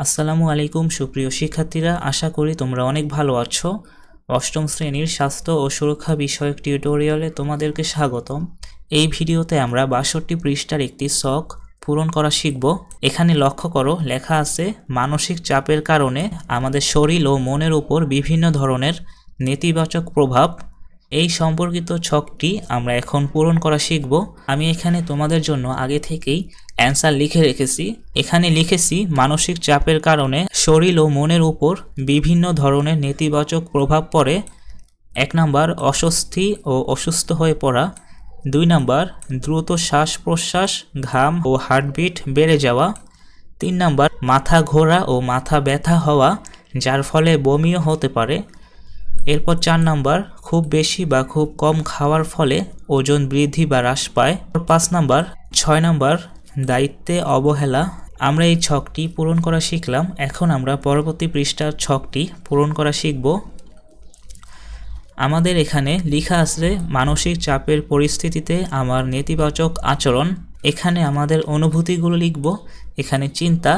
আসসালামু আলাইকুম সুপ্রিয় শিক্ষার্থীরা, আশা করি তোমরা অনেক ভালো আছো। অষ্টম শ্রেণীর স্বাস্থ্য ও সুরক্ষা বিষয়ক টিউটোরিয়ালে তোমাদেরকে স্বাগতম। এই ভিডিওতে আমরা ৬২ পৃষ্ঠার একটি ছক পূরণ করা শিখব। এখানে লক্ষ্য করো, লেখা আছে মানসিক চাপের কারণে আমাদের শরীর ও মনের উপর বিভিন্ন ধরনের নেতিবাচক প্রভাব। এই সম্পর্কিত ছকটি আমরা এখন পূরণ করা শিখব। আমি এখানে তোমাদের জন্য আগে থেকেই অ্যান্সার লিখে রেখেছি। এখানে লিখেছি মানসিক চাপের কারণে শরীর ও মনের উপর বিভিন্ন ধরনের নেতিবাচক প্রভাব পড়ে। ১ নাম্বার অস্বস্তি ও অসুস্থ হয়ে পড়া। ২ নাম্বার দ্রুত শ্বাস প্রশ্বাস, ঘাম ও হার্টবিট বেড়ে যাওয়া। ৩ নাম্বার মাথা ঘোরা ও মাথা ব্যথা হওয়া, যার ফলে বমিও হতে পারে। এরপর ৪ নাম্বার খুব বেশি বা খুব কম খাওয়ার ফলে ওজন বৃদ্ধি বা হ্রাস পায়। ৫ নাম্বার ৬ নাম্বার দায়িত্বে অবহেলা। আমরা এই ছকটি পূরণ করা শিখলাম। এখন আমরা পরবর্তী পৃষ্ঠার ছকটি পূরণ করা শিখব। আমাদের এখানে লেখা আছে মানসিক চাপের পরিস্থিতিতে আমার নেতিবাচক আচরণ। এখানে আমাদের অনুভূতিগুলো লিখব, এখানে চিন্তা,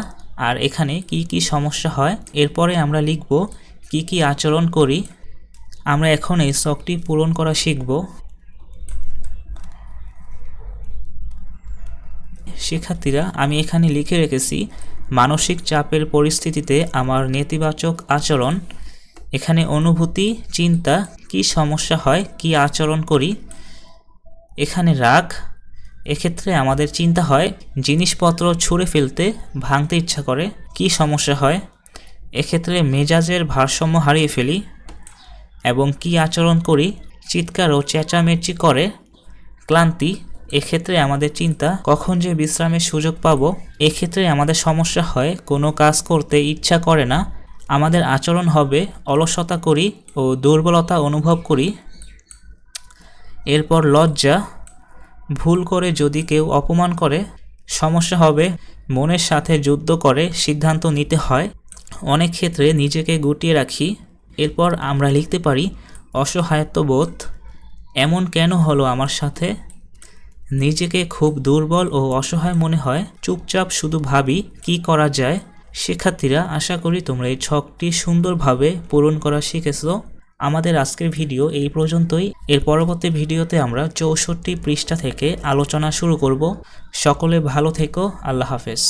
আর এখানে কি কি সমস্যা হয়। এরপরে আমরা লিখব কি কি আচরণ করি। আমরা এখন এই ছকটি পূরণ করা শিখব। শিক্ষার্থীরা, আমি এখানে লিখে রেখেছি মানসিক চাপের পরিস্থিতিতে আমার নেতিবাচক আচরণ। এখানে অনুভূতি, চিন্তা, কি সমস্যা হয়, কি আচরণ করি। এখানে রাগ, এক্ষেত্রে আমাদের চিন্তা হয় জিনিসপত্র ছুঁড়ে ফেলতে, ভাঙতে ইচ্ছা করে। কি সমস্যা হয়, এক্ষেত্রে মেজাজের ভারসাম্য হারিয়ে ফেলি। এবং কি আচরণ করি, চিৎকার ও চেঁচামেচি করে। ক্লান্তি, এক্ষেত্রে আমাদের চিন্তা কখন যে বিশ্রামের সুযোগ পাবো। এক্ষেত্রে আমাদের সমস্যা হয় কোনো কাজ করতে ইচ্ছা করে না। আমাদের আচরণ হবে অলসতা করি ও দুর্বলতা অনুভব করি। এরপর লজ্জা, ভুল করে যদি কেউ অপমান করে। সমস্যা হবে মনের সাথে যুদ্ধ করে সিদ্ধান্ত নিতে হয়। অনেক ক্ষেত্রে নিজেকে গুটিয়ে রাখি। এরপর আমরা লিখতে পারি অসহায়ত্ববোধ, এমন কেন হলো আমার সাথে। নিজেকে খুব দুর্বল ও অসহায় মনে হয়, চুপচাপ শুধু ভাবি কি করা যায়। শিক্ষার্থীরা, আশা করি তোমরা এই ছকটি সুন্দরভাবে পূরণ করা শিখেছো। আমাদের আজকের ভিডিও এই পর্যন্তই। এর পরবর্তী ভিডিওতে আমরা ৬৪ পৃষ্ঠা থেকে আলোচনা শুরু করব। সকলে ভালো থেকো, আল্লাহ হাফেজ।